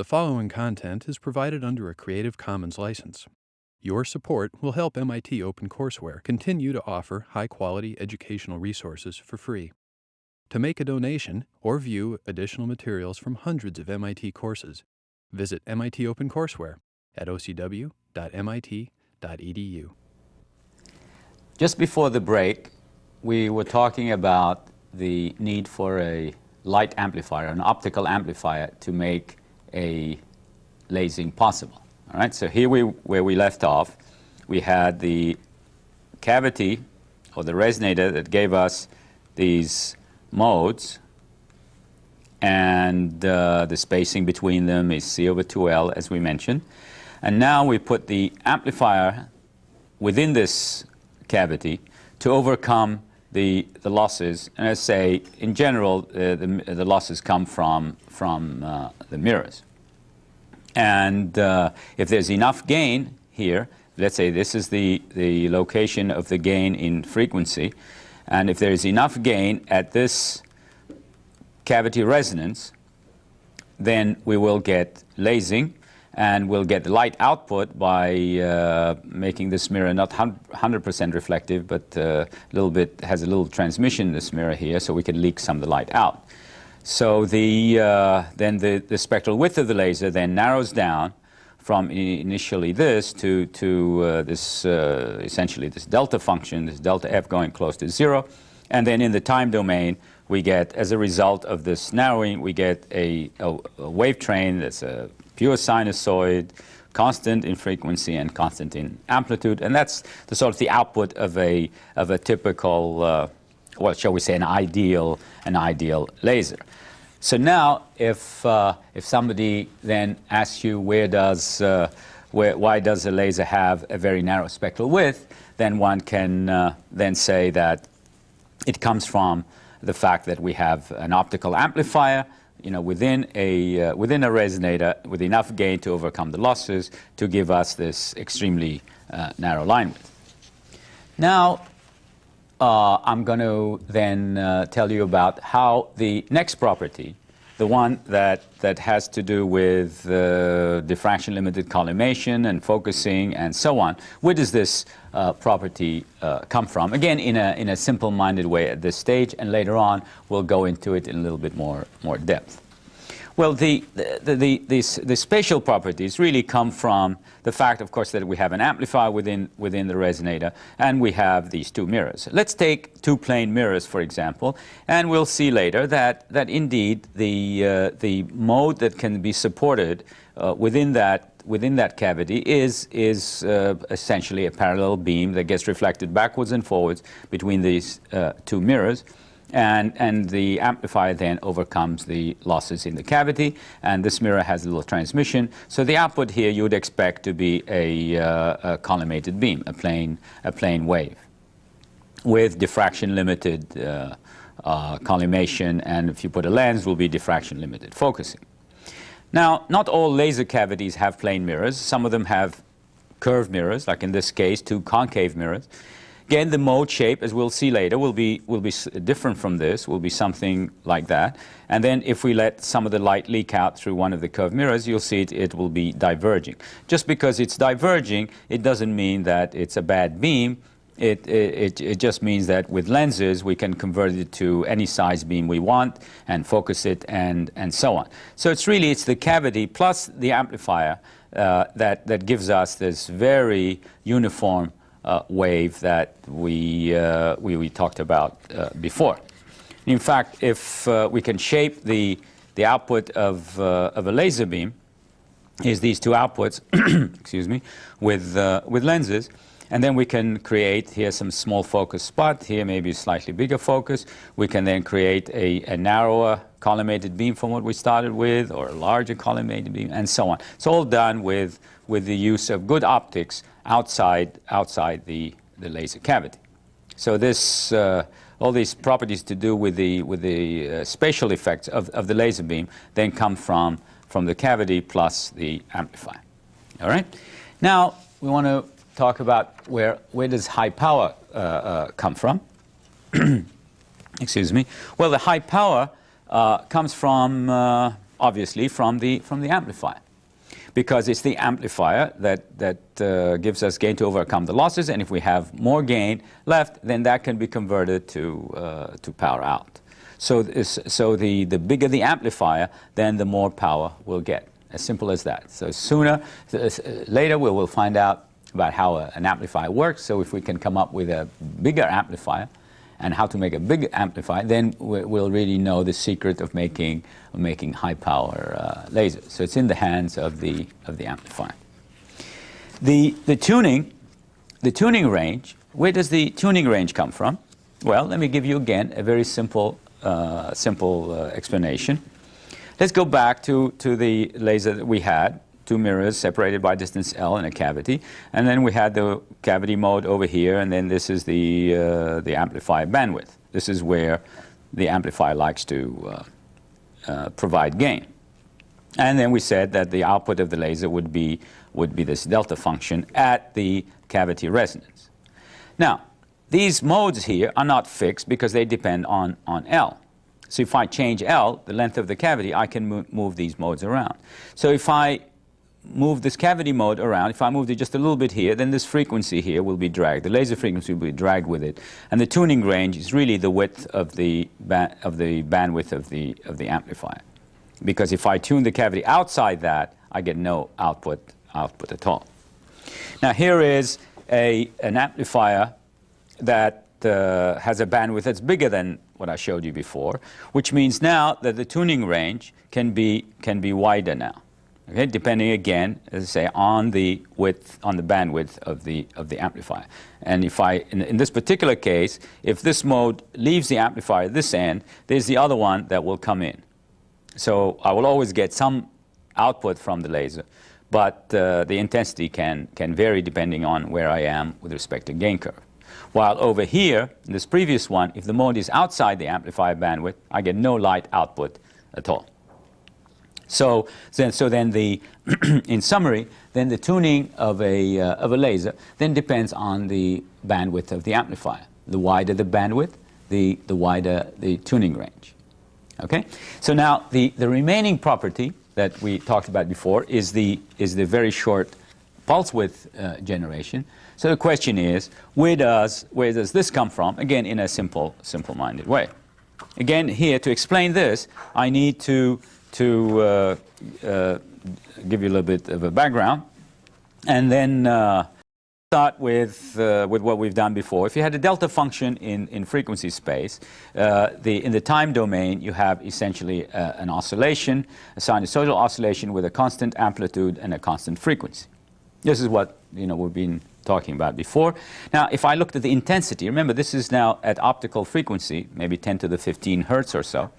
The following content is provided under a Creative Commons license. Your support will help MIT OpenCourseware continue to offer high-quality educational resources for free. To make a donation or view additional materials from hundreds of MIT courses, visit MIT OpenCourseware at ocw.mit.edu. Just before the break, we were talking about the need for a light amplifier, an optical amplifier, to make a lasing possible. All right, so here where we left off, we had the cavity or the resonator that gave us these modes, and the spacing between them is C over 2L, as we mentioned. And now we put the amplifier within this cavity to overcome the losses. And I say, in general, the losses come from the mirrors. And if there's enough gain here, let's say this is the location of the gain in frequency, and if there is enough gain at this cavity resonance, then we will get lasing, and we'll get the light output by making this mirror not 100% reflective, but has a little transmission in this mirror here, so we can leak some of the light out. So then the spectral width of the laser then narrows down from initially this to this essentially this delta function, this delta f going close to 0, and then in the time domain we get, as a result of this narrowing, we get a wave train that's a pure sinusoid, constant in frequency and constant in amplitude, and that's the sort of the output of a typical, well, shall we say, an ideal laser. So now, if somebody then asks you why does a laser have a very narrow spectral width, then one can then say that it comes from the fact that we have an optical amplifier, within a resonator with enough gain to overcome the losses to give us this extremely narrow line width. Now, I'm going to then tell you about how the next property, the one that has to do with diffraction limited collimation and focusing and so on, where does this property come from? Again, in a simple-minded way at this stage, and later on we'll go into it in a little bit more depth. Well, the spatial properties really come from the fact, of course, that we have an amplifier within the resonator, and we have these two mirrors. Let's take two plane mirrors, for example, and we'll see later that indeed the mode that can be supported within that cavity is essentially a parallel beam that gets reflected backwards and forwards between these two mirrors. And the amplifier then overcomes the losses in the cavity, and this mirror has a little transmission. So the output here you would expect to be a collimated beam, a plane wave, with diffraction limited collimation, and if you put a lens, will be diffraction limited focusing. Now, not all laser cavities have plane mirrors. Some of them have curved mirrors, like in this case, two concave mirrors. Again, the mode shape, as we'll see later, will be different from this, will be something like that. And then if we let some of the light leak out through one of the curved mirrors, you'll see it will be diverging. Just because it's diverging, it doesn't mean that it's a bad beam. It just means that with lenses, we can convert it to any size beam we want and focus it and so on. So it's the cavity plus the amplifier that gives us this very uniform wave that we talked about before. In fact, if we can shape the output of a laser beam, is these two outputs, excuse me, with lenses, and then we can create here some small focus spot, here maybe a slightly bigger focus. We can then create a narrower collimated beam from what we started with, or a larger collimated beam, and so on. It's all done with the use of good optics outside the laser cavity. So this all these properties to do with the spatial effects of the laser beam then come from the cavity plus the amplifier. All right. Now we want to talk about where does high power come from. Excuse me. Well, the high power comes from obviously, from the amplifier. Because it's the amplifier that gives us gain to overcome the losses, and if we have more gain left, then that can be converted to power out. So the bigger the amplifier, then the more power we'll get. As simple as that. So later we will find out about how an amplifier works. So if we can come up with a bigger amplifier and how to make a big amplifier, then we'll really know the secret of making high power lasers. So it's in the hands of the amplifier. The tuning range. Where does the tuning range come from? Well, let me give you again a very simple explanation. Let's go back to the laser that we had, two mirrors separated by distance L in a cavity, and then we had the cavity mode over here, and then this is the amplifier bandwidth. This is where the amplifier likes to provide gain. And then we said that the output of the laser would be this delta function at the cavity resonance. Now, these modes here are not fixed because they depend on L. So if I change L, the length of the cavity, I can move these modes around. So if I move this cavity mode around, if I moved it just a little bit here, then this frequency here will be dragged. The laser frequency will be dragged with it. And the tuning range is really the width of the bandwidth of the amplifier. Because if I tune the cavity outside that, I get no output at all. Now here is an amplifier that has a bandwidth that's bigger than what I showed you before, which means now that the tuning range can be wider now. Okay, depending again, as I say, on the bandwidth of the amplifier. And if in this particular case, if this mode leaves the amplifier at this end, there's the other one that will come in. So I will always get some output from the laser, but the intensity can vary depending on where I am with respect to gain curve. While over here, in this previous one, if the mode is outside the amplifier bandwidth, I get no light output at all. So then in summary, then the tuning of a laser then depends on the bandwidth of the amplifier. The wider the bandwidth, the wider the tuning range. Okay? So now the remaining property that we talked about before is the very short pulse width generation. So the question is, where does this come from? Again, in a simple-minded way. Again, here to explain this, I need to give you a little bit of a background, and then start with what we've done before. If you had a delta function in frequency space, in the time domain, you have essentially an oscillation, a sinusoidal oscillation with a constant amplitude and a constant frequency. This is what we've been talking about before. Now, if I looked at the intensity, remember this is now at optical frequency, maybe 10 to the 15 hertz or so.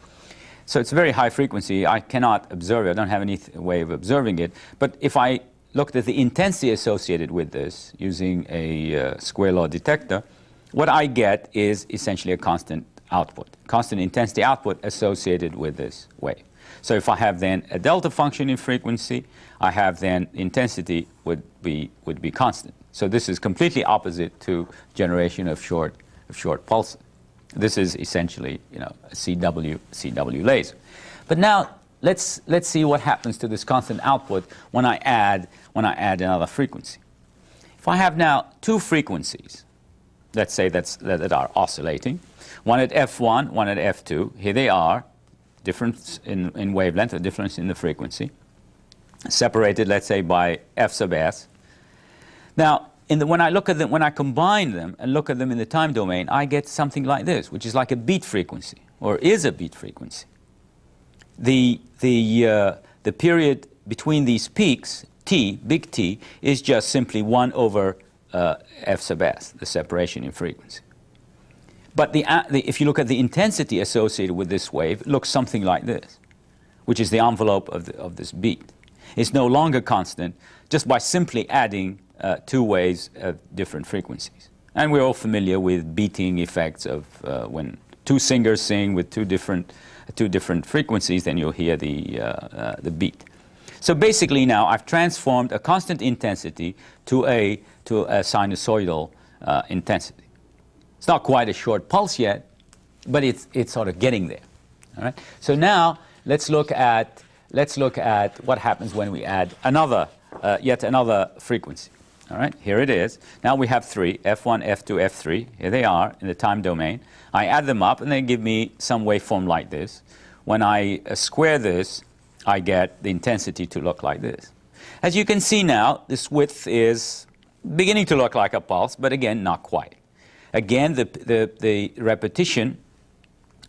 So it's a very high frequency. I cannot observe it. I don't have any way of observing it. But if I looked at the intensity associated with this using a square law detector, what I get is essentially a constant output, constant intensity output associated with this wave. So if I have then a delta function in frequency, I have then intensity would be constant. So this is completely opposite to generation of short pulses. This is essentially a CW laser. But now let's see what happens to this constant output when I add another frequency. If I have now two frequencies, let's say that are oscillating, one at f1, one at f2. Here they are, difference in wavelength, a difference in the frequency, separated, let's say, by f sub s. Now, when I combine them and look at them in the time domain, I get something like this, which is like a beat frequency, or is a beat frequency. The period between these peaks, t, big T, is just simply 1 over f sub s, the separation in frequency. But if you look at the intensity associated with this wave, it looks something like this, which is the envelope of this beat. It's no longer constant just by simply adding two waves of different frequencies. And we're all familiar with beating effects of when two singers sing with two different frequencies, then you'll hear the beat. So basically now I've transformed a constant intensity to a sinusoidal intensity. It's not quite a short pulse yet, but it's sort of getting there. All right. So now let's look at let's look at what happens when we add another, yet another frequency. All right, here it is. Now we have three, F1, F2, F3. Here they are in the time domain. I add them up, and they give me some waveform like this. When I square this, I get the intensity to look like this. As you can see now, this width is beginning to look like a pulse, but again, not quite. Again, the repetition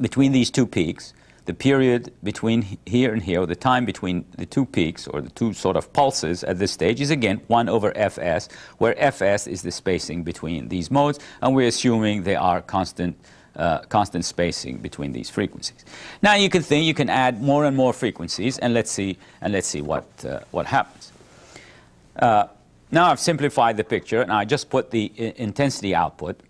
between these two peaks, the period between here and here, or the time between the two peaks, or the two sort of pulses at this stage, is again 1 over Fs, where Fs is the spacing between these modes, and we're assuming they are constant spacing between these frequencies. Now you can think you can add more and more frequencies, and let's see what happens. Now I've simplified the picture, and I just put the intensity output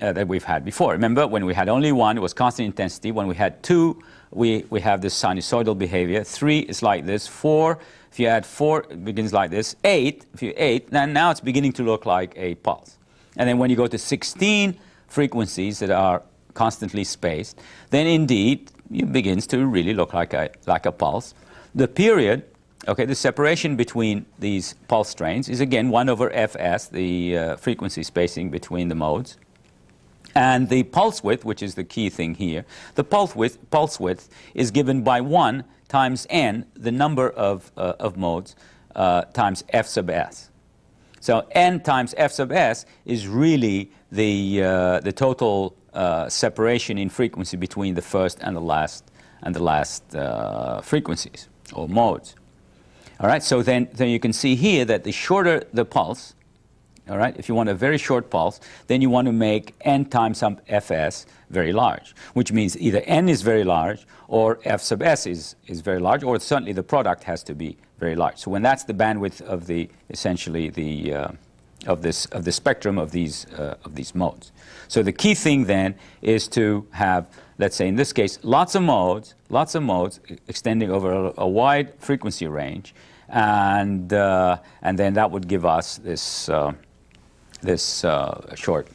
that we've had before. Remember, when we had only one, it was constant intensity. When we had two, we have this sinusoidal behavior. 3 is like this. 4, if you add 4, it begins like this. 8, if you 8, now it's beginning to look like a pulse. And then when you go to 16 frequencies that are constantly spaced, then indeed it begins to really look like a pulse. The period, okay, the separation between these pulse strains is again 1 over Fs, the frequency spacing between the modes. And the pulse width, which is the key thing here, the pulse width is given by 1 times n, the number of modes, times f sub s. So n times f sub s is really the total separation in frequency between the first and the last frequencies or modes. All right. So then you can see here that the shorter the pulse, all right, if you want a very short pulse, then you want to make n times some Fs very large, which means either n is very large or f sub s is very large, or certainly the product has to be very large. So when that's the bandwidth of essentially of the spectrum of these modes. So the key thing then is to have, let's say in this case, lots of modes extending over a wide frequency range, and then that would give us this short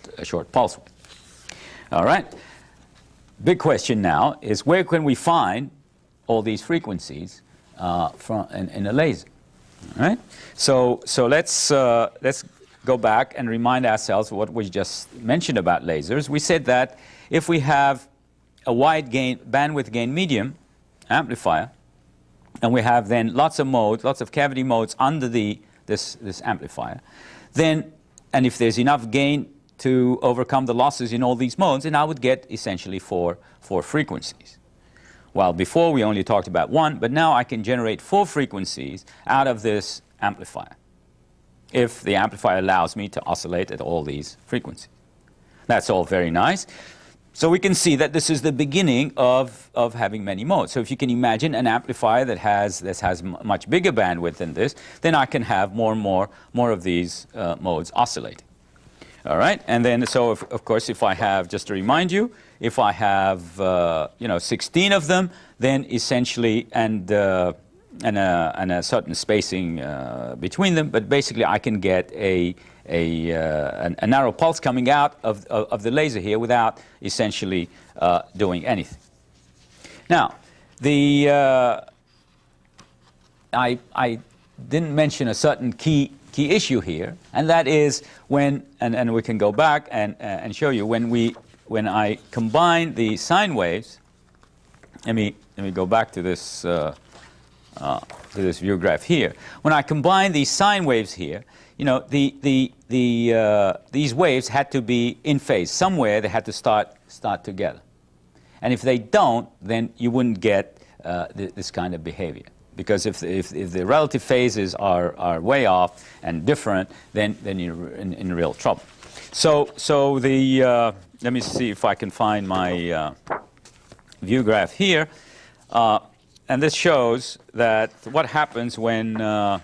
pulse width. All right. Big question now is, where can we find all these frequencies in a laser? All right. So let's go back and remind ourselves what we just mentioned about lasers. We said that if we have a wide bandwidth gain medium amplifier, and we have then lots of modes, lots of cavity modes under this amplifier, then, and if there's enough gain to overcome the losses in all these modes, then I would get essentially four frequencies. Well, before we only talked about 1, but now I can generate 4 frequencies out of this amplifier, if the amplifier allows me to oscillate at all these frequencies. That's all very nice. So we can see that this is the beginning of having many modes. So if you can imagine an amplifier that has much bigger bandwidth than this, then I can have more and more of these modes oscillating. All right, and then so of course if I have, just to remind you, if I have 16 of them, then essentially and a certain spacing between them, but basically I can get a narrow pulse coming out of the laser here without essentially doing anything. Now, I didn't mention a certain key issue here, and that is when, and we can go back and show you, when I combine the sine waves. Let me go back to this view graph here. When I combine these sine waves here, these waves had to be in phase. Somewhere they had to start together. And if they don't, then you wouldn't get this kind of behavior. Because if the relative phases are way off and different, then you're in real trouble. So let me see if I can find my view graph here. And this shows that what happens when all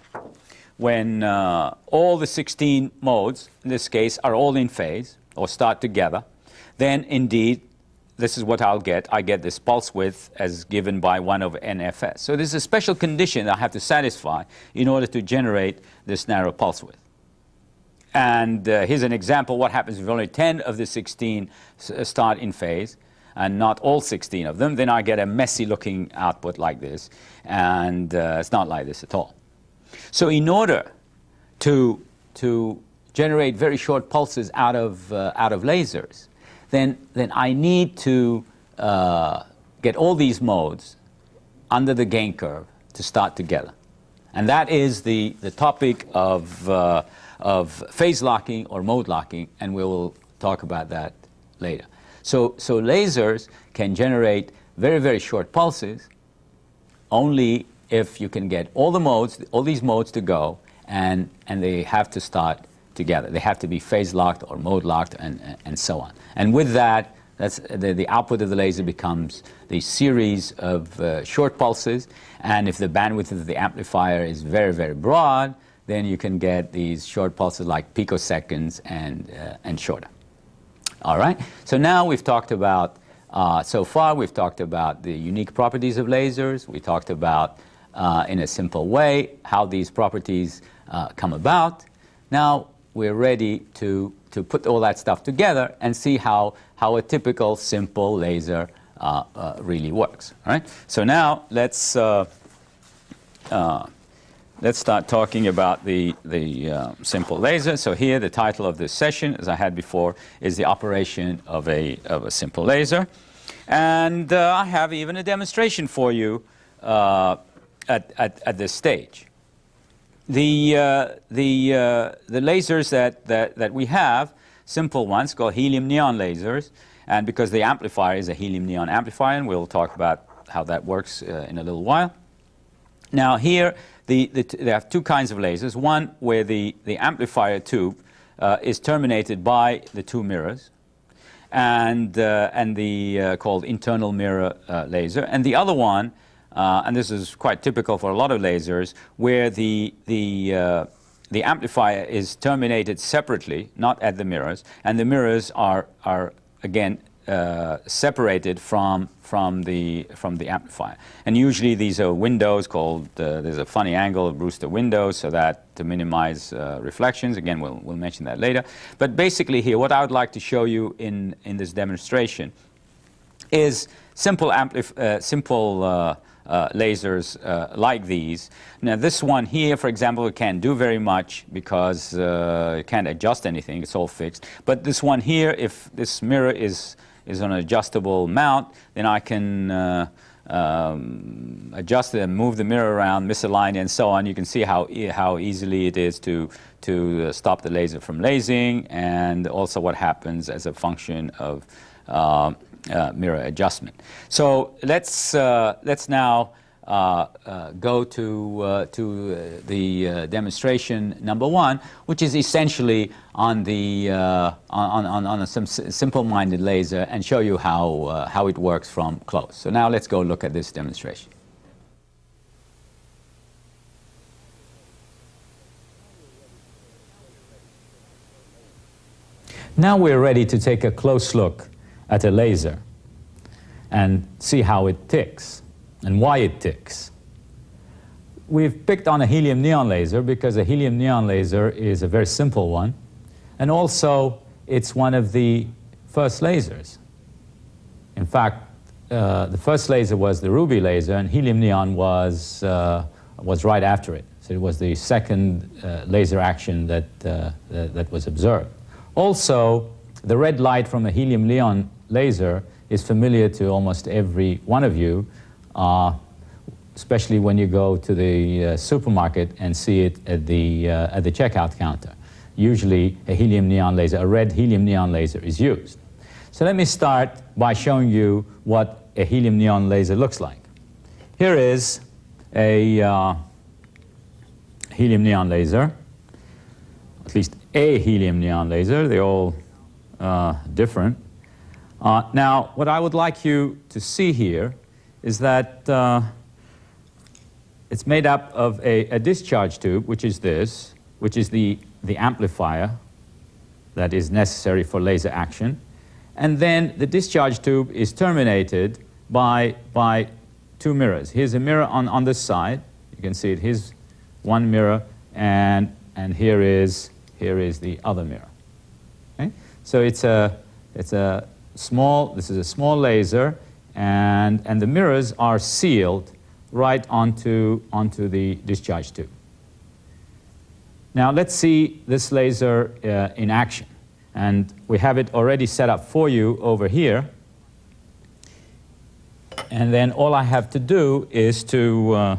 the 16 modes, in this case, are all in phase or start together, then indeed this is what I'll get. I get this pulse width as given by 1 over NFS. So this is a special condition that I have to satisfy in order to generate this narrow pulse width. And here's an example. What happens if only 10 of the 16 start in phase? and not all 16 of them, then I get a messy looking output like this, and it's not like this at all. So in order to generate very short pulses out of lasers, then I need to get all these modes under the gain curve to start together. And that is the topic of phase locking or mode locking, and we will talk about that later. So lasers can generate very, very short pulses only if you can get all these modes to go, and they have to start together. They have to be phase locked or mode locked, and so on. And with that, that's the output of the laser becomes the series of short pulses, and if the bandwidth of the amplifier is very, very broad, then you can get these short pulses like picoseconds and shorter. All right, so now we've talked about, so far we've talked about the unique properties of lasers. We talked about, in a simple way, how these properties come about. Now we're ready to put all that stuff together and see how a typical simple laser really works. All right, so now let's start talking about the simple laser. So here, the title of this session, as I had before, is the operation of a simple laser, and I have even a demonstration for you at this stage. The lasers that we have, simple ones called helium neon lasers, and because the amplifier is a helium neon amplifier, and we'll talk about how that works in a little while. Now here, they have two kinds of lasers. One where the amplifier tube is terminated by the two mirrors, and the called internal mirror laser, and the other one, and this is quite typical for a lot of lasers, where the amplifier is terminated separately, not at the mirrors, and the mirrors are again separated from the amplifier. And usually these are windows called, there's a funny angle, a Brewster window, so that to minimize reflections. Again, we'll mention that later. But basically here, what I would like to show you in this demonstration is simple lasers like these. Now this one here, for example, it can't do very much because it can't adjust anything, it's all fixed. But this one here, if this mirror is on an adjustable mount, then I can adjust it and move the mirror around, misalign it, and so on. You can see how easily it is to stop the laser from lasing, and also what happens as a function of mirror adjustment. So let's now go to the demonstration number one, which is essentially on a simple-minded laser, and show you how it works from close. So now let's go look at this demonstration. Now we're ready to take a close look at a laser and see how it ticks and why it ticks. We've picked on a helium neon laser because a helium neon laser is a very simple one, and also it's one of the first lasers. In fact, the first laser was the ruby laser, and helium neon was right after it. So it was the second laser action that was observed. Also, the red light from a helium neon laser is familiar to almost every one of you, especially when you go to the supermarket and see it at the checkout counter. Usually a helium neon laser, a red helium neon laser is used. So let me start by showing you what a helium neon laser looks like. Here is a helium neon laser, at least a helium neon laser. They're all different. Now, what I would like you to see here is that it's made up of a discharge tube, which is this, which is the amplifier that is necessary for laser action. And then the discharge tube is terminated by two mirrors. Here's a mirror on this side. You can see it. Here's one mirror, and here is the other mirror. Okay? So it's a this is a small laser, and the mirrors are sealed right onto the discharge tube. Now let's see this laser in action. And we have it already set up for you over here. And then all I have to do is to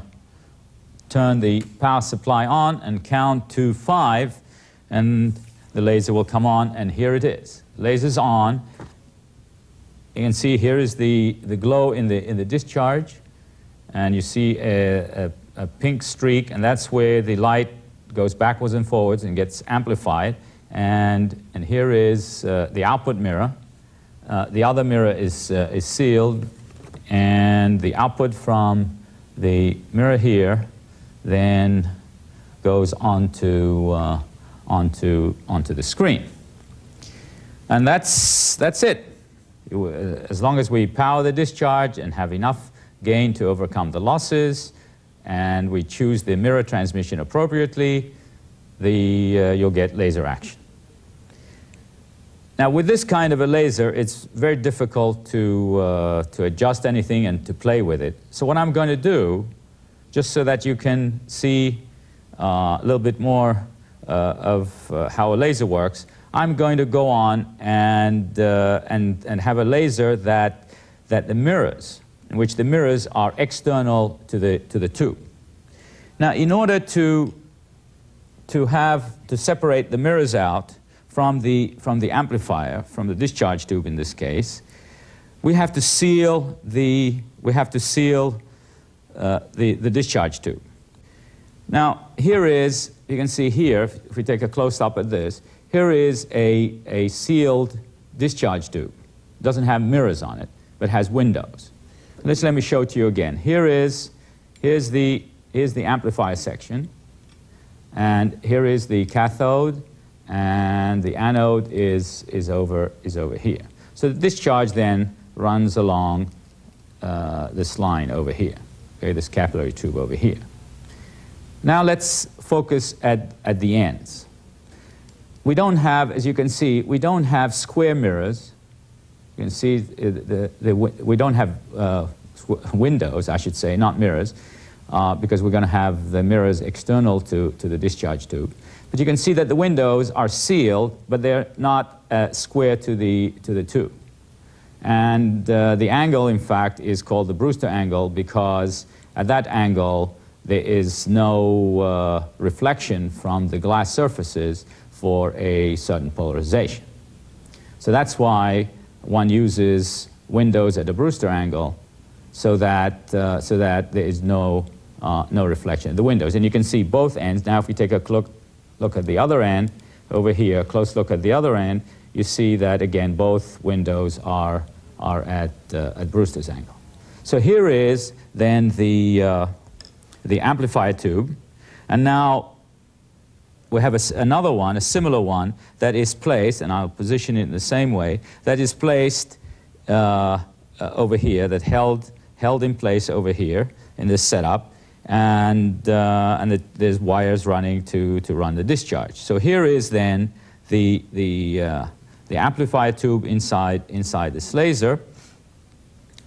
turn the power supply on and count to 5, and the laser will come on, and here it is. Laser's on. You can see here is the glow in the discharge, and you see a pink streak, and that's where the light goes backwards and forwards and gets amplified. And here is the output mirror. The other mirror is sealed, and the output from the mirror here then goes onto the screen. And that's it. As long as we power the discharge and have enough gain to overcome the losses, and we choose the mirror transmission appropriately, you'll get laser action. Now, with this kind of a laser, it's very difficult to adjust anything and to play with it. So what I'm going to do, just so that you can see a little bit more of how a laser works, I'm going to go on and have a laser that the mirrors, in which the mirrors are external to the tube. Now, in order to separate the mirrors out from the amplifier, from the discharge tube in this case, we have to seal the discharge tube. Now, here is, you can see here, if we take a close-up at this, here is a sealed discharge tube. It doesn't have mirrors on it, but has windows. Let me show it to you again. Here's the amplifier section, and here is the cathode, and the anode is over here. So the discharge then runs along this line over here, okay, this capillary tube over here. Now let's focus at the ends. We don't have, as you can see, we don't have square mirrors. You can see we don't have windows, I should say, not mirrors, because we're going to have the mirrors external to the discharge tube. But you can see that the windows are sealed, but they're not square to the tube. And the angle, in fact, is called the Brewster angle, because at that angle there is no reflection from the glass surfaces for a certain polarization. So that's why one uses windows at the Brewster angle, so that there is no reflection in the windows. And you can see both ends. Now if we take a look at the other end over here, a close look at the other end, you see that again both windows are at Brewster's angle. So here is then the amplifier tube, and now we have another one, a similar one, that is placed, and I'll position it in the same way, that is placed over here, that held in place over here in this setup, and there's wires running to run the discharge. So here is then the amplifier tube inside this laser,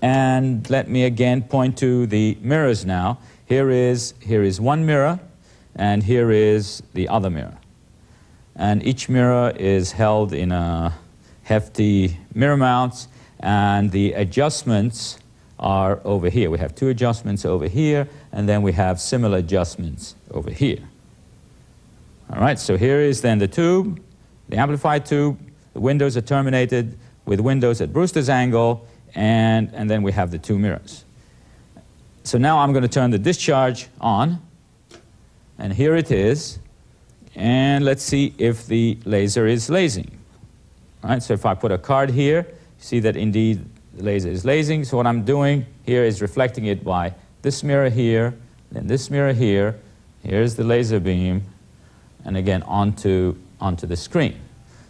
and let me again point to the mirrors now. Here is one mirror, and here is the other mirror. And each mirror is held in a hefty mirror mounts, and the adjustments are over here. We have two adjustments over here, and then we have similar adjustments over here. All right, so here is then the tube, the amplified tube. The windows are terminated with windows at Brewster's angle, and then we have the two mirrors. So now I'm going to turn the discharge on, and here it is, and let's see if the laser is lasing. All right, so if I put a card here, you see that indeed the laser is lasing. So what I'm doing here is reflecting it by this mirror here, then this mirror here. Here's the laser beam, and again onto the screen.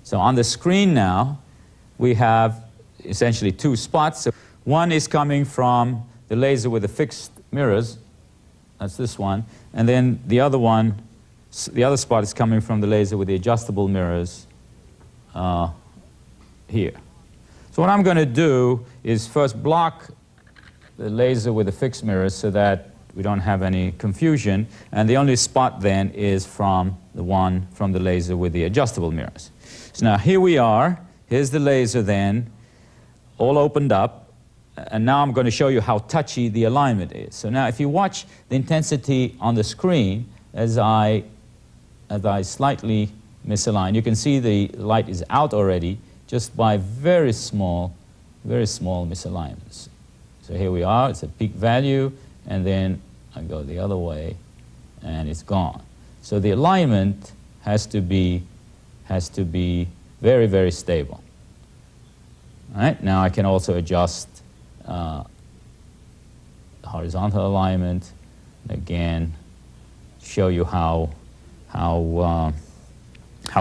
So on the screen now, we have essentially two spots. So one is coming from the laser with the fixed mirrors, that's this one, and then the other one, the other spot is coming from the laser with the adjustable mirrors here. So what I'm going to do is first block the laser with a fixed mirror so that we don't have any confusion, and the only spot then is from the laser with the adjustable mirrors. So now here we are. Here's the laser then, all opened up, and now I'm going to show you how touchy the alignment is. So now if you watch the intensity on the screen as I slightly misalign, you can see the light is out already just by very small misalignments. So here we are, it's a peak value, and then I go the other way, and it's gone. So the alignment has to be very, very stable. All right, now I can also adjust horizontal alignment, again, show you how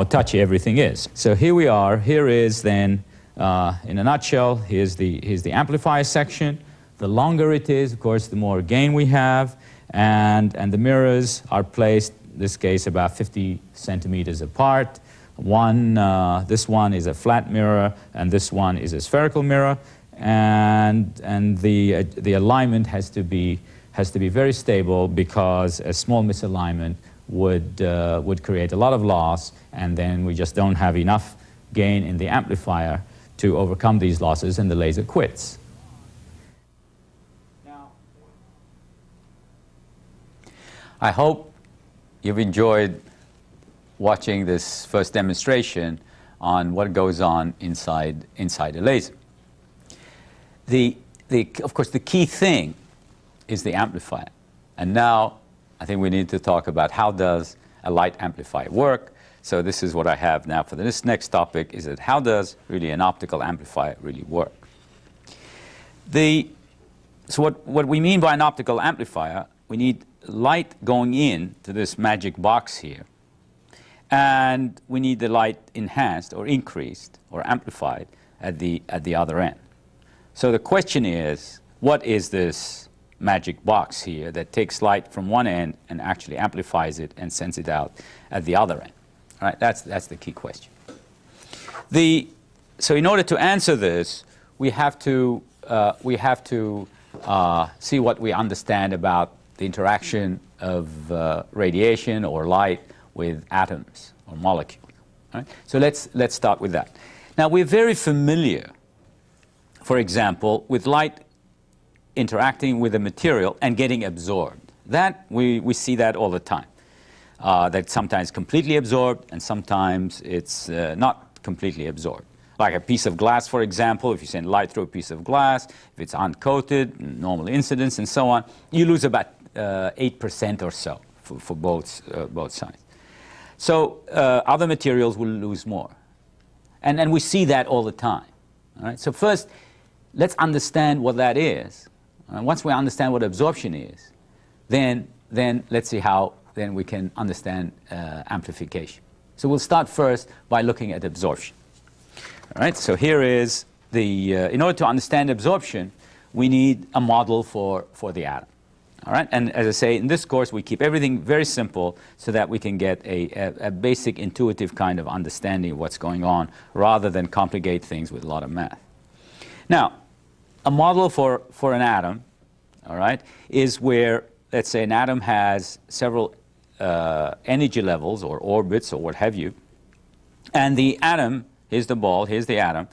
touchy everything is. So here we are. Here is then, in a nutshell, here's the amplifier section. The longer it is, of course, the more gain we have, and the mirrors are placed, in this case, about 50 centimeters apart. This one is a flat mirror, and this one is a spherical mirror, and the alignment has to be very stable, because a small misalignment would create a lot of loss, and then we just don't have enough gain in the amplifier to overcome these losses, and the laser quits. I hope you've enjoyed watching this first demonstration on what goes on inside a laser. Of course, the key thing is the amplifier. And now I think we need to talk about how does a light amplifier work. So this is what I have now for this next topic, is that how does really an optical amplifier really work? So what we mean by an optical amplifier, we need light going in to this magic box here, and we need the light enhanced or increased or amplified at the other end. So the question is, what is this magic box here that takes light from one end and actually amplifies it and sends it out at the other end? All right, that's the key question. So in order to answer this, we have to see what we understand about the interaction of radiation or light with atoms or molecules. All right? So let's start with that. Now, we're very familiar, for example, with light interacting with a material and getting absorbed. That we see that all the time. That's sometimes completely absorbed, and sometimes it's not completely absorbed. Like a piece of glass, for example, if you send light through a piece of glass, if it's uncoated, normal incidence, and so on, you lose about 8% or so for both sides. So other materials will lose more. And we see that all the time. All right? So first, let's understand what that is. Once we understand what absorption is, then let's see how then we can understand amplification. So we'll start first by looking at absorption. All right, so here is in order to understand absorption, we need a model for the atom. All right, and as I say, in this course, we keep everything very simple so that we can get a basic intuitive kind of understanding of what's going on, rather than complicate things with a lot of math. Now, a model for an atom, all right, is where, let's say, an atom has several energy levels or orbits or what have you, and the atom, here's the ball, here's the atom,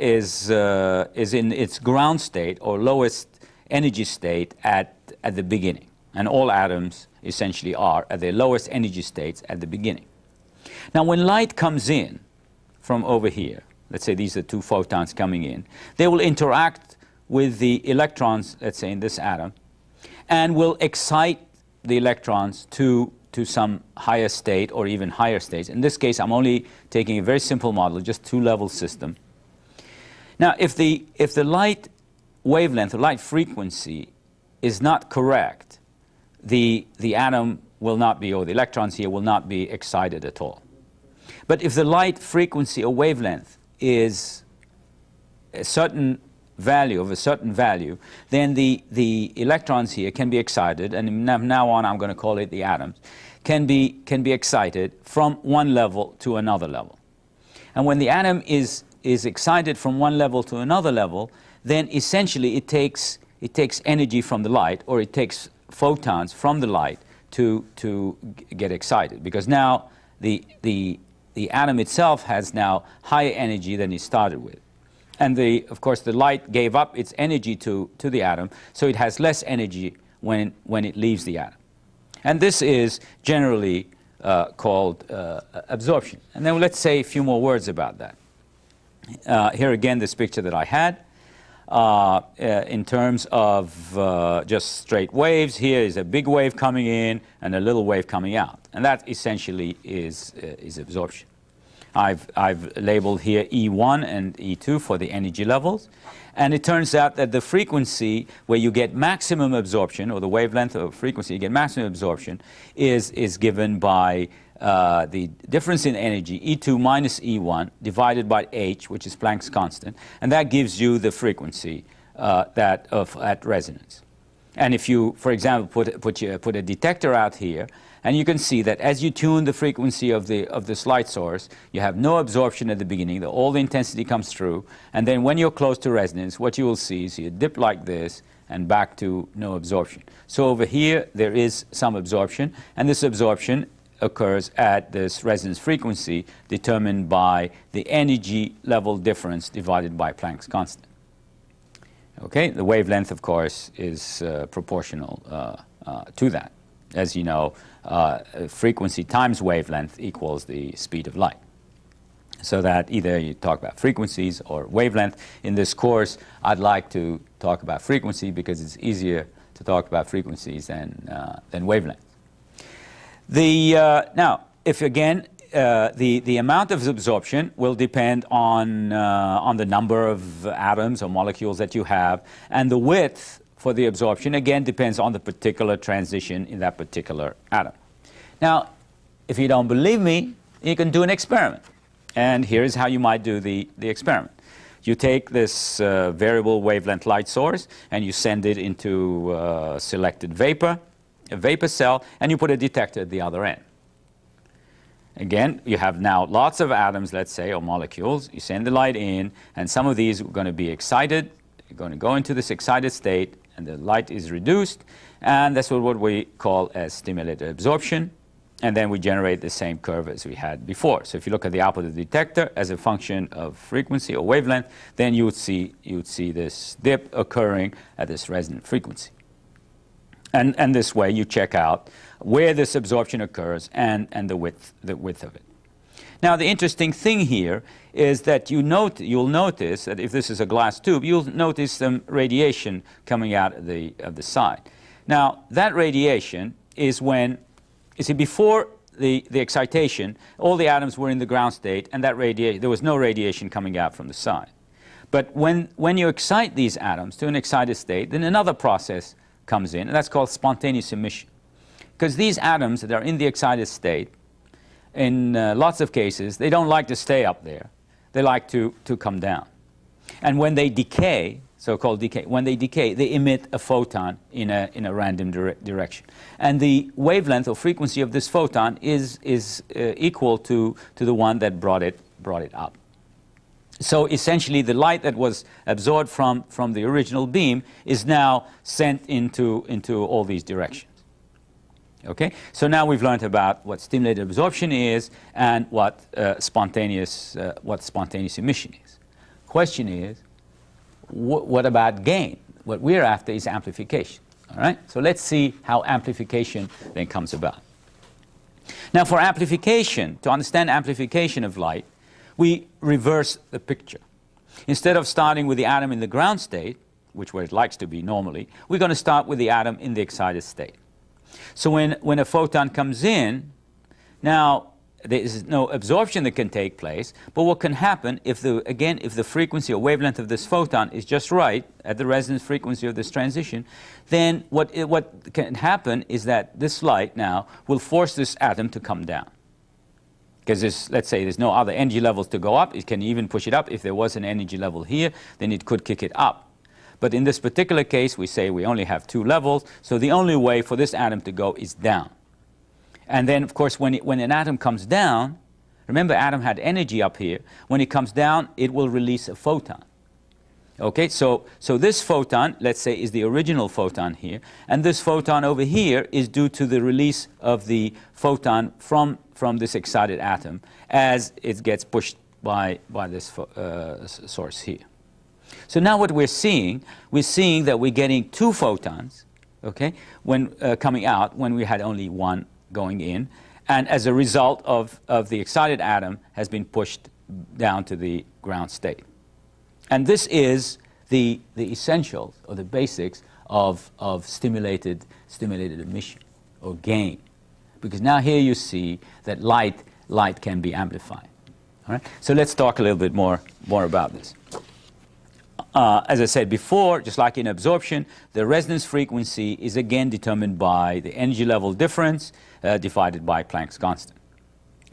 is in its ground state or lowest energy state at the beginning. And all atoms essentially are at their lowest energy states at the beginning. Now, when light comes in from over here, let's say these are two photons coming in, they will interact with the electrons, let's say in this atom, and will excite the electrons to some higher state or even higher states. In this case, I'm only taking a very simple model, just two-level system. Now, if the light wavelength or light frequency is not correct, the atom will not be, or the electrons here will not be excited at all. But if the light frequency or wavelength is a certain value, then the electrons here can be excited, and from now on I'm going to call it the atoms, can be excited from one level to another level. And when the atom is is excited from one level to another level, then essentially it takes energy from the light, or it takes photons from the light to get excited, because now the atom itself has now higher energy than it started with. And of course the light gave up its energy to the atom, so it has less energy when it leaves the atom. And this is generally called absorption. And then let's say a few more words about that. Here again, this picture that I had. In terms of just straight waves, here is a big wave coming in and a little wave coming out. And that essentially is absorption. I've labeled here E1 and E2 for the energy levels. And it turns out that the frequency where you get maximum absorption, or the wavelength or frequency you get maximum absorption, is given by the difference in energy, E2 minus E1, divided by h, which is Planck's constant. And that gives you the frequency at resonance. And if you, for example, put a detector out here, and you can see that as you tune the frequency of this light source, you have no absorption at the beginning. All the intensity comes through. And then when you're close to resonance, what you will see is you dip like this and back to no absorption. So over here, there is some absorption. And this absorption occurs at this resonance frequency determined by the energy level difference divided by Planck's constant. Okay, the wavelength, of course, is proportional to that. As you know, frequency times wavelength equals the speed of light. So that either you talk about frequencies or wavelength. In this course, I'd like to talk about frequency because it's easier to talk about frequencies than wavelength. Now, if again, the amount of absorption will depend on the number of atoms or molecules that you have, and the width for the absorption again depends on the particular transition in that particular atom. Now, if you don't believe me, you can do an experiment, and here's how you might do the experiment. You take this variable wavelength light source and you send it into selected vapor, a vapor cell, and you put a detector at the other end. Again, you have now lots of atoms, let's say, or molecules. You send the light in, and some of these are going to be excited. You're going to go into this excited state, and the light is reduced, and that's what we call as stimulated absorption. And then we generate the same curve as we had before. So if you look at the output of the detector as a function of frequency or wavelength, then you would see this dip occurring at this resonant frequency. And this way you check out where this absorption occurs and the width of it. Now the interesting thing here is that you'll notice that if this is a glass tube, you'll notice some radiation coming out of the side. Now that radiation is when, you see, before the excitation, all the atoms were in the ground state, and that there was no radiation coming out from the side. But when you excite these atoms to an excited state, then another process comes in, and that's called spontaneous emission. Because these atoms that are in the excited state, in lots of cases, they don't like to stay up there. They like to come down. And when they decay, so-called decay, when they decay, they emit a photon in a random direction. And the wavelength or frequency of this photon is equal to the one that brought it up. So essentially, the light that was absorbed from the original beam is now sent into all these directions. Okay? So now we've learned about what stimulated absorption is and what spontaneous emission is. Question is, what about gain? What we're after is amplification. All right? So let's see how amplification then comes about. Now, for amplification, to understand amplification of light, we reverse the picture. Instead of starting with the atom in the ground state, which where it likes to be normally, we're going to start with the atom in the excited state. So when a photon comes in, now there is no absorption that can take place, but what can happen if the frequency or wavelength of this photon is just right at the resonance frequency of this transition, then what can happen is that this light now will force this atom to come down. Because let's say there's no other energy levels to go up. It can even push it up. If there was an energy level here, then it could kick it up. But in this particular case, we say we only have two levels, so the only way for this atom to go is down. And then, of course, when an atom comes down, Remember, atom had energy up here. When it comes down, it will release a photon. Okay, so this photon, let's say, is the original photon here, and this photon over here is due to the release of the photon from this excited atom as it gets pushed by this source here. So now what we're seeing that we're getting two photons, okay, when coming out when we had only one going in, and as a result of the excited atom has been pushed down to the ground state. And this is the essentials or the basics of stimulated emission or gain. Because now here you see that light can be amplified. All right? So let's talk a little bit more about this. As I said before, just like in absorption, the resonance frequency is again determined by the energy level difference divided by Planck's constant.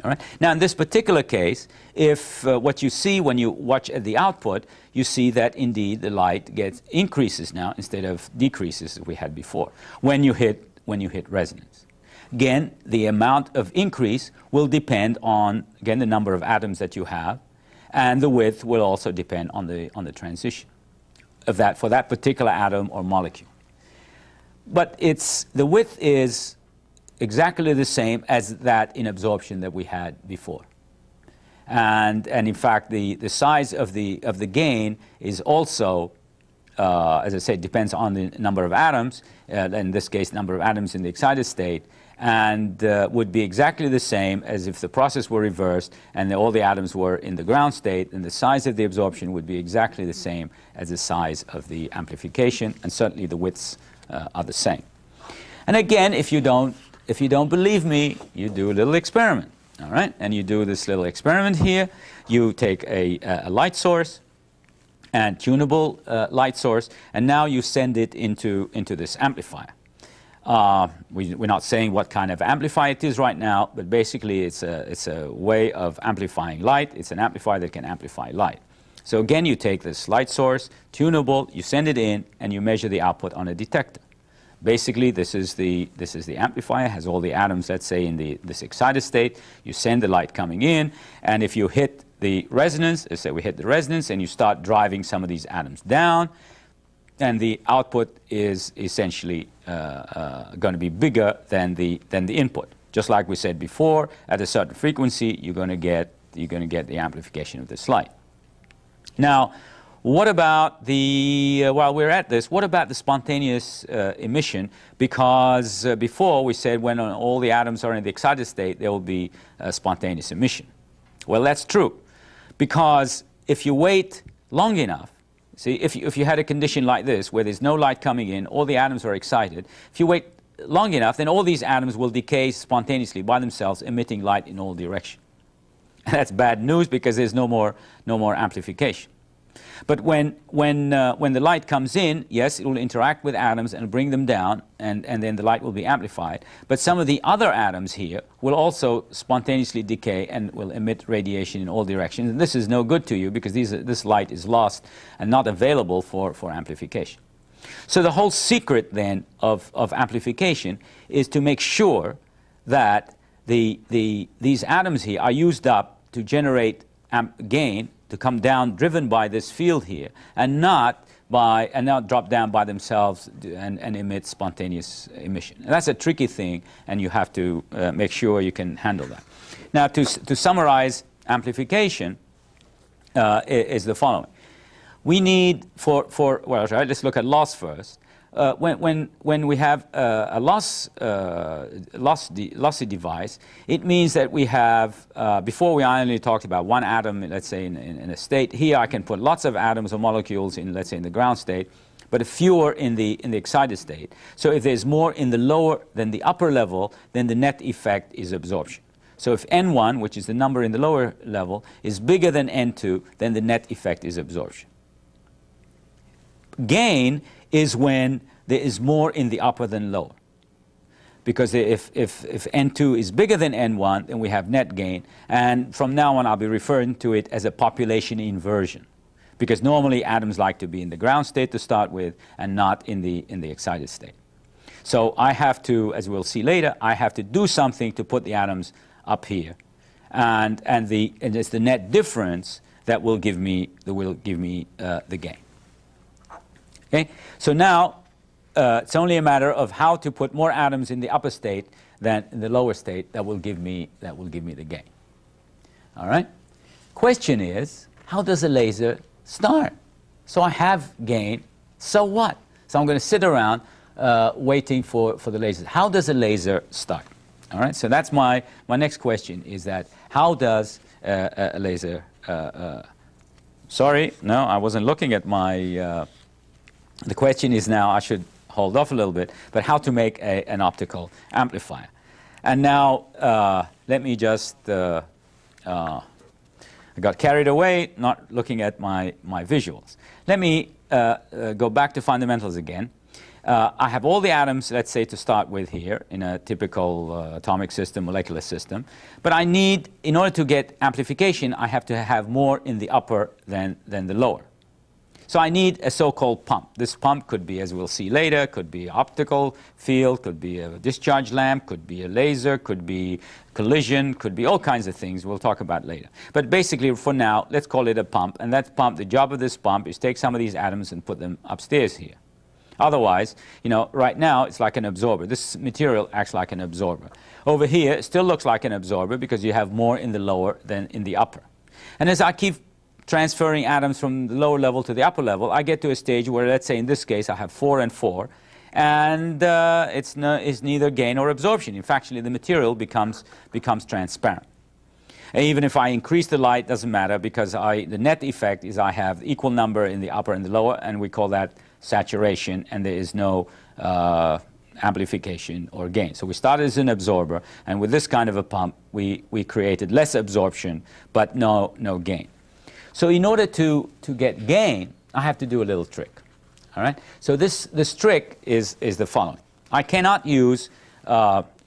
All right? Now, in this particular case, if what you see when you watch at the output, you see that indeed the light increases now instead of decreases as we had before when you hit resonance. Again, the amount of increase will depend on, again, the number of atoms that you have, and the width will also depend on the transition of that for that particular atom or molecule. But the width is exactly the same as that in absorption that we had before. And in fact, the size of the gain is also, as I said, depends on the number of atoms, in this case, number of atoms in the excited state, and would be exactly the same as if the process were reversed and all the atoms were in the ground state, and the size of the absorption would be exactly the same as the size of the amplification, and certainly the widths are the same. And again, if you don't believe me, you do a little experiment, all right? And you do this little experiment here. You take a light source, and tunable light source, and now you send it into this amplifier. We're not saying what kind of amplifier it is right now, but basically it's a way of amplifying light. It's an amplifier that can amplify light. So again, you take this light source, tunable, you send it in, and you measure the output on a detector. Basically, this is the amplifier, has all the atoms, let's say, in this excited state. You send the light coming in, and if you hit the resonance, let's say we hit the resonance, and you start driving some of these atoms down, and the output is essentially going to be bigger than the input. Just like we said before, at a certain frequency, you're going to get the amplification of this light. Now, what about while we're at this, what about the spontaneous emission? Because before we said when all the atoms are in the excited state, there will be spontaneous emission. Well, that's true, because if you wait long enough, see, if you had a condition like this where there's no light coming in, all the atoms are excited, if you wait long enough, then all these atoms will decay spontaneously by themselves, emitting light in all directions. And that's bad news because there's no more amplification. But when the light comes in, yes, it will interact with atoms and bring them down, and then the light will be amplified. But some of the other atoms here will also spontaneously decay and will emit radiation in all directions. And this is no good to you because this light is lost and not available for amplification. So the whole secret then of amplification is to make sure that these atoms here are used up to generate gain, to come down driven by this field here, and not drop down by themselves and emit spontaneous emission. And that's a tricky thing, and you have to make sure you can handle that. Now, to summarize amplification is the following. We need let's look at loss first. When we have a lossy device, it means that we have, before we only talked about one atom, let's say in a state. Here I can put lots of atoms or molecules in, let's say, in the ground state, but fewer in the excited state. So if there's more in the lower than the upper level, then the net effect is absorption. So if N1, which is the number in the lower level, is bigger than N2, then the net effect is absorption. Gain is when there is more in the upper than lower. Because if N2 is bigger than N1, then we have net gain. And from now on, I'll be referring to it as a population inversion. Because normally atoms like to be in the ground state to start with and not in the excited state. So I have to, as we'll see later, I have to do something to put the atoms up here. and it's the net difference that will give me the gain. Okay, so now it's only a matter of how to put more atoms in the upper state than in the lower state that will give me the gain. All right. Question is, how does a laser start? So I have gain. So what? So I'm going to sit around waiting for the laser. How does a laser start? All right. So that's my next question. Is that how does a laser? Sorry, no, I wasn't looking at my. The question is now, I should hold off a little bit, but how to make an optical amplifier. And now let me just, I got carried away not looking at my visuals. Let me go back to fundamentals again. I have all the atoms, let's say, to start with here in a typical atomic system, molecular system. But I need, in order to get amplification, I have to have more in the upper than the lower. So I need a so-called pump. This pump could be, as we'll see later, could be optical field, could be a discharge lamp, could be a laser, could be collision, could be all kinds of things we'll talk about later. But basically, for now, let's call it a pump. And that pump, the job of this pump is take some of these atoms and put them upstairs here. Otherwise, right now, it's like an absorber. This material acts like an absorber. Over here, it still looks like an absorber because you have more in the lower than in the upper. And as I keep transferring atoms from the lower level to the upper level, I get to a stage where, let's say in this case, I have 4 and 4, and it's neither gain or absorption. In fact, actually, the material becomes transparent. And even if I increase the light, doesn't matter, because the net effect is I have equal number in the upper and the lower, and we call that saturation, and there is no amplification or gain. So we started as an absorber, and with this kind of a pump, we created less absorption, but no gain. So in order to get gain, I have to do a little trick. All right. So this trick is the following. I cannot use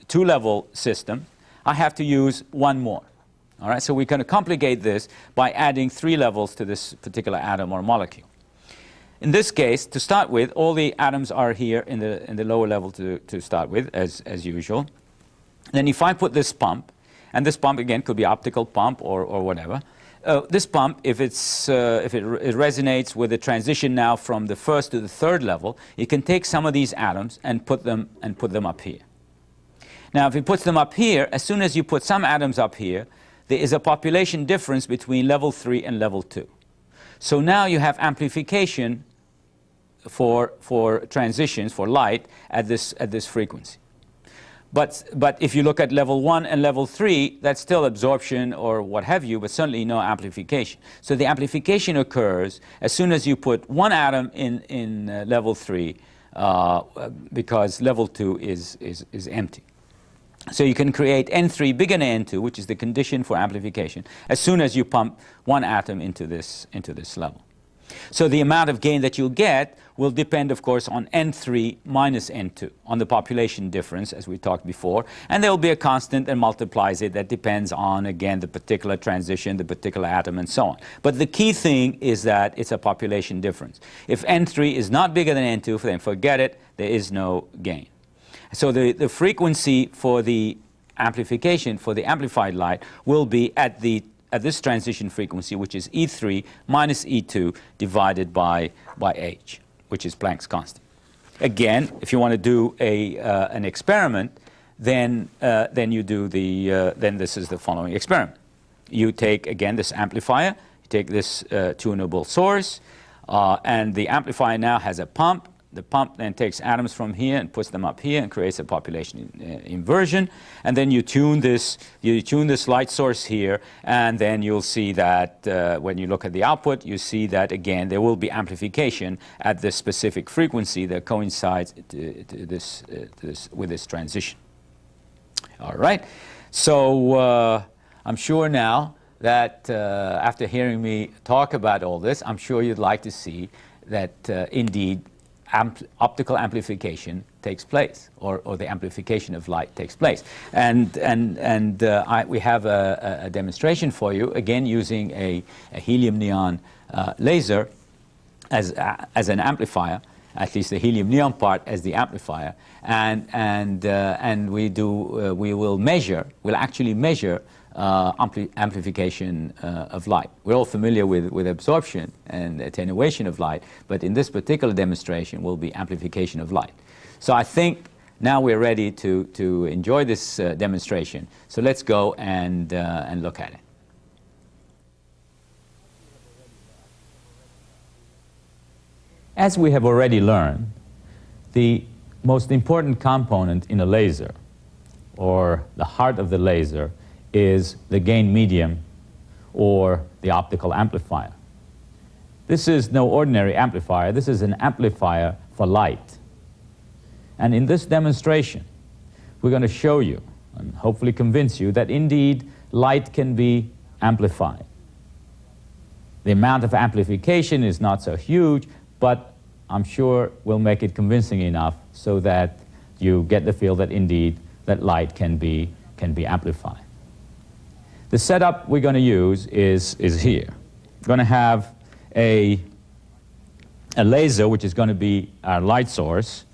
two-level system. I have to use one more. All right. So we're going to complicate this by adding 3 levels to this particular atom or molecule. In this case, to start with, all the atoms are here in the lower level to start with, as usual. Then if I put this pump, and this pump again could be optical pump or whatever. This pump, if it resonates with the transition now from the first to the third level, it can take some of these atoms and put them up here. Now, if it puts them up here, as soon as you put some atoms up here, there is a population difference between level 3 and level 2. So now you have amplification for transitions, for light, at this frequency. But if you look at level 1 and level 3, that's still absorption or what have you, but certainly no amplification. So the amplification occurs as soon as you put one atom in level 3, because level 2 is empty. So you can create N3 bigger than N2, which is the condition for amplification, as soon as you pump one atom into this level. So the amount of gain that you'll get will depend, of course, on N3 minus N2, on the population difference, as we talked before. And there will be a constant that multiplies it that depends on, again, the particular transition, the particular atom, and so on. But the key thing is that it's a population difference. If N3 is not bigger than N2, then forget it, there is no gain. So the frequency for the amplification, for the amplified light, will be at this transition frequency, which is E3 minus E2 divided by H, which is Planck's constant. Again, if you want to do an experiment, then you do then this is the following experiment. You take, again, this amplifier, you take this tunable source, and the amplifier now has a pump. The pump then takes atoms from here and puts them up here and creates a population inversion. And then you tune this light source here, and then you'll see that when you look at the output, you see that, again, there will be amplification at this specific frequency that coincides with this transition. All right. So I'm sure now that after hearing me talk about all this, I'm sure you'd like to see that indeed optical amplification takes place, or the amplification of light takes place. And we have a demonstration for you, again using a helium neon laser as an amplifier, at least the helium neon part as the amplifier, and we'll actually measure amplification of light. We're all familiar with absorption and attenuation of light, but in this particular demonstration will be amplification of light. So I think now we're ready to enjoy this demonstration. So let's go and look at it. As we have already learned, the most important component in a laser, or the heart of the laser, is the gain medium, or the optical amplifier. This is no ordinary amplifier. This is an amplifier for light. And in this demonstration, we're going to show you, and hopefully convince you, that indeed light can be amplified. The amount of amplification is not so huge, but I'm sure we'll make it convincing enough so that you get the feel that indeed that light can be amplified. The setup we're going to use is here. We're going to have a laser, which is going to be our light source.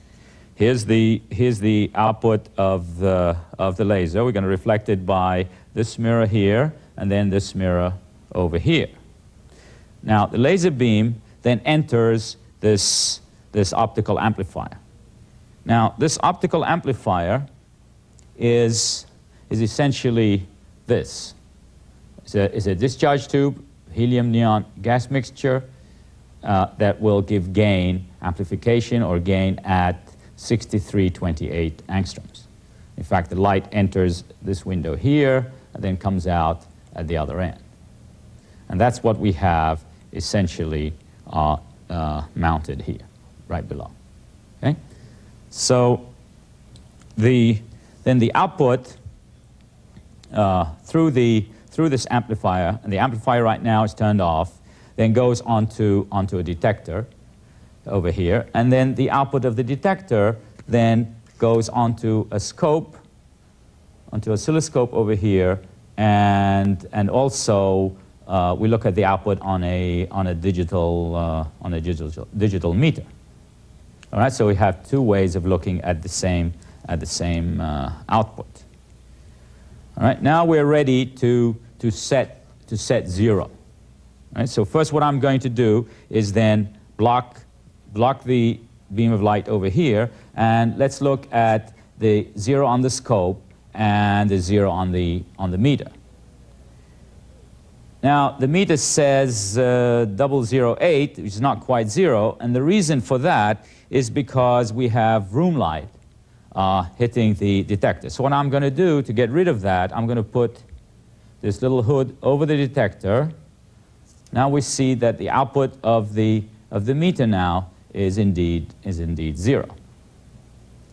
Here's the output of the laser. We're going to reflect it by this mirror here, and then this mirror over here. Now, the laser beam then enters this optical amplifier. Now, this optical amplifier is essentially this. It's a discharge tube, helium-neon gas mixture that will give gain, amplification or gain at 6328 angstroms. In fact, the light enters this window here and then comes out at the other end. And that's what we have essentially mounted here, right below. Okay? So then the output through this amplifier, and the amplifier right now is turned off, then goes onto a detector over here, and then the output of the detector then goes onto a scope, onto oscilloscope over here, and also we look at the output on a digital meter. All right, so we have two ways of looking at the same output. All right, now we're ready to set zero. All right, so first what I'm going to do is then block the beam of light over here, and let's look at the zero on the scope and the zero on the meter. Now, the meter says 008, which is not quite zero, and the reason for that is because we have room light hitting the detector. So what I'm going to do to get rid of that, I'm going to put this little hood over the detector. Now we see that the output of the meter now is indeed zero.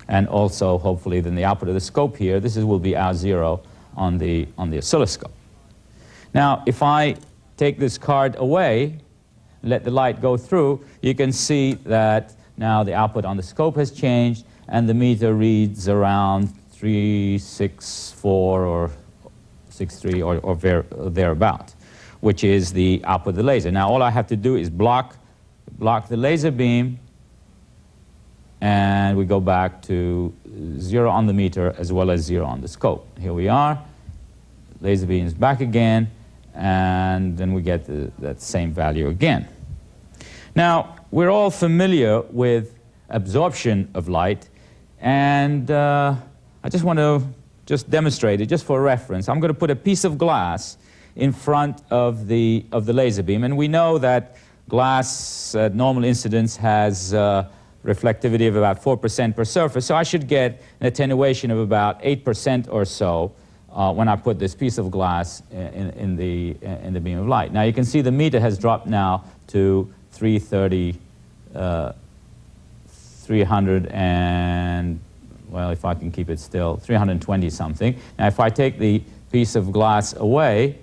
And also, hopefully, then the output of the scope here, will be our zero on the oscilloscope. Now, if I take this card away, let the light go through, you can see that now the output on the scope has changed, and the meter reads around 364 or 63 or thereabout, which is the output of the laser. Now, all I have to do is block the laser beam, and we go back to zero on the meter as well as zero on the scope. Here we are. Laser beam is back again, and then we get that same value again. Now, we're all familiar with absorption of light, and I just want to demonstrate it just for reference. I'm going to put a piece of glass in front of the laser beam, and we know that glass at normal incidence has reflectivity of about 4% per surface, so I should get an attenuation of about 8% or so when I put this piece of glass in the beam of light. Now you can see the meter has dropped now to 300 and, well, if I can keep it still, 320 something. Now if I take the piece of glass away,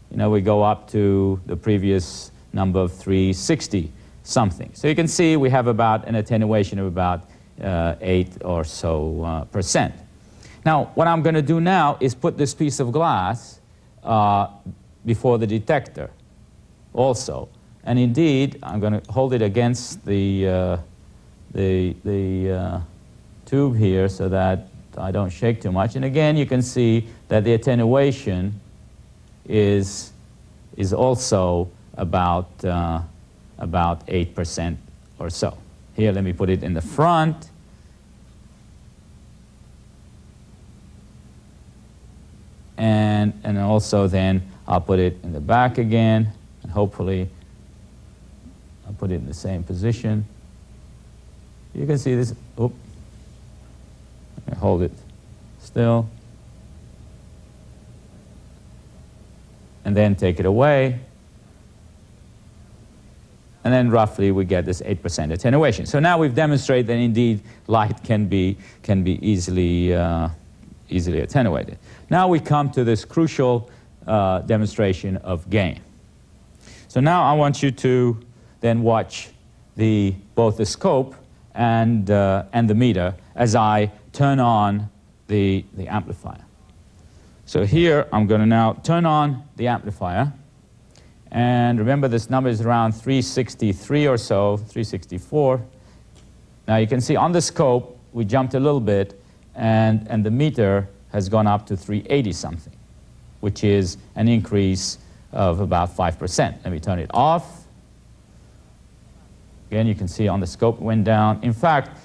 we go up to the previous number of 360 something. So you can see we have about an attenuation of about 8 or so percent. Now, what I'm going to do now is put this piece of glass before the detector also. And indeed, I'm going to hold it against the tube here so that I don't shake too much. And again, you can see that the attenuation is also about 8% or so. Here, let me put it in the front. And also then I'll put it in the back again, and hopefully I'll put it in the same position. You can see this. Oop. Hold it still. And then take it away. And then roughly we get this 8% attenuation. So now we've demonstrated that indeed light can be easily attenuated. Now we come to this crucial demonstration of gain. So now I want you to then watch both the scope and the meter as I turn on the amplifier. So here I'm going to now turn on the amplifier. And remember, this number is around 363 or so, 364. Now you can see on the scope we jumped a little bit, and the meter has gone up to 380 something, which is an increase of about 5%. Let me turn it off. Again, you can see on the scope it went down. In fact,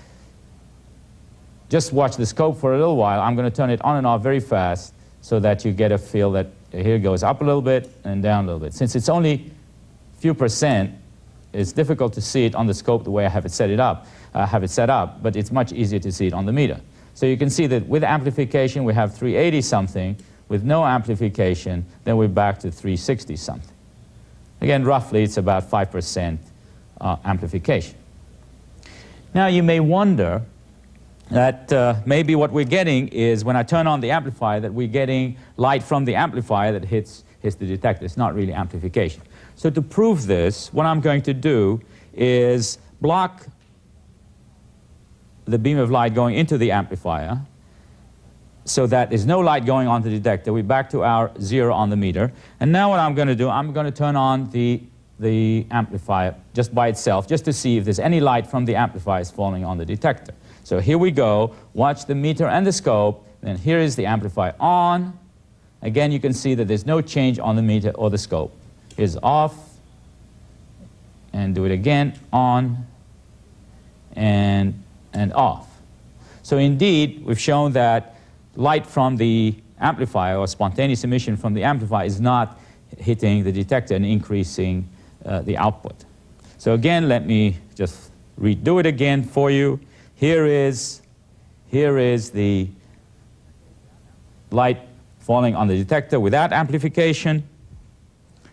just watch the scope for a little while. I'm going to turn it on and off very fast so that you get a feel that here it goes up a little bit and down a little bit. Since it's only a few percent, it's difficult to see it on the scope the way I have it set up, but it's much easier to see it on the meter. So you can see that with amplification we have 380 something. With no amplification, then we're back to 360 something. Again, roughly it's about 5% amplification. Now you may wonder that maybe what we're getting is when I turn on the amplifier that we're getting light from the amplifier that hits the detector. It's not really amplification. So to prove this, what I'm going to do is block the beam of light going into the amplifier so that there's no light going on the detector. We're back to our 0 on the meter. And now what I'm going to do, I'm going to turn on the amplifier just by itself, just to see if there's any light from the amplifier is falling on the detector. So here we go. Watch the meter and the scope. And here is the amplifier on. Again, you can see that there's no change on the meter or the scope. Here's off. And do it again. On. And off. So indeed, we've shown that light from the amplifier or spontaneous emission from the amplifier is not hitting the detector and increasing the output. So again, let me just redo it again for you. Here is the light falling on the detector without amplification.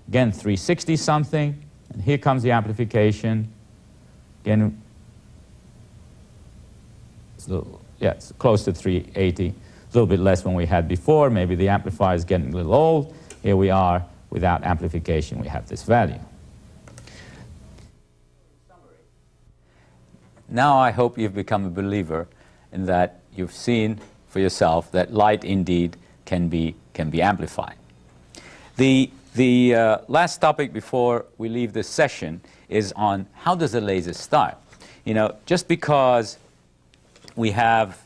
Again, 360 something. And here comes the amplification. Again, it's close to 380. A little bit less than we had before. Maybe the amplifier is getting a little old. Here we are without amplification. We have this value. Now I hope you've become a believer in that you've seen for yourself that light indeed can be amplified. The last topic before we leave this session is on how does a laser start. You know, just because we have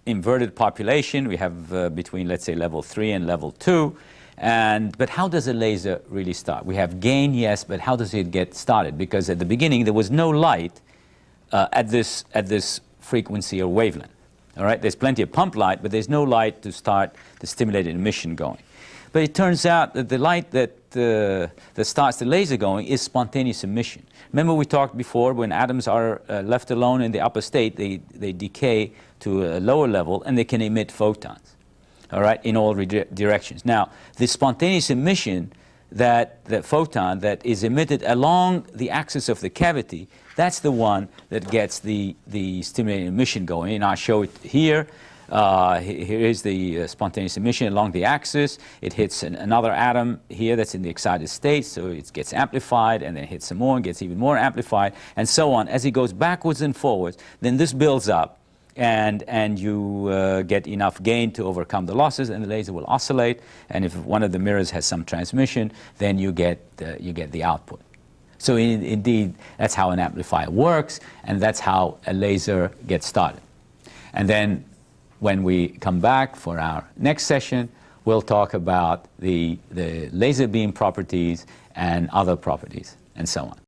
inverted population, we have between, let's say, level 3 and level 2, but how does a laser really start? We have gain, yes, but how does it get started? Because at the beginning there was no light at this frequency or wavelength. All right, there's plenty of pump light, but there's no light to start the stimulated emission going. But it turns out that the light that starts the laser going is spontaneous emission. Remember we talked before, when atoms are left alone in the upper state, they decay to a lower level and they can emit photons, all right, in all directions. Now, the spontaneous emission, that photon that is emitted along the axis of the cavity, that's the one that gets the stimulated emission going. And I'll show it here. Here is the spontaneous emission along the axis. It hits another atom here that's in the excited state, so it gets amplified, and then hits some more and gets even more amplified, and so on. As it goes backwards and forwards, then this builds up, and you get enough gain to overcome the losses, and the laser will oscillate. And if one of the mirrors has some transmission, then you get the output. So indeed, that's how an amplifier works, and that's how a laser gets started. And then when we come back for our next session, we'll talk about the laser beam properties and other properties, and so on.